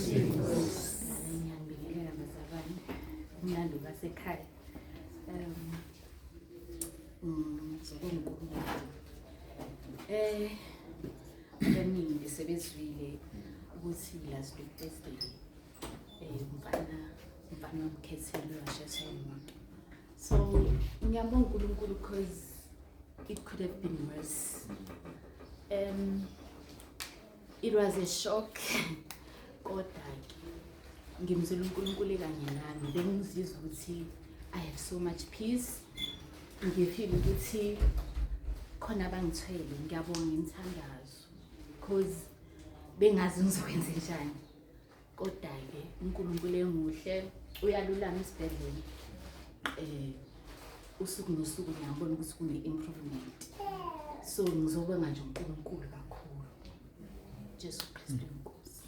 Ngiyangibingelela bazalwane umlando wasekhaya. Ngizobonga abaningi besebezwile ukuthi last week Thursday umfana wamkhethile washaya imoto. So ngiyabonga uNkulunkulu because it could have been worse. It was a shock. Kodwa ngimzela uNkulunkulu kanye nami bengizizwa ukuthi I have so much peace. Ngifeel ukuthi khona abangithwele ngiyabonga imthandazo because bengazi ngizokwenza njani. Kodwa ke uNkulunkulu enguhle uyalulama isibhedlela. Usuku nosuku ngiyabona ukuthi kune improvement. So ngizobonga nje uNkulunkulu kakhulu. Jesu Kristu inkosi.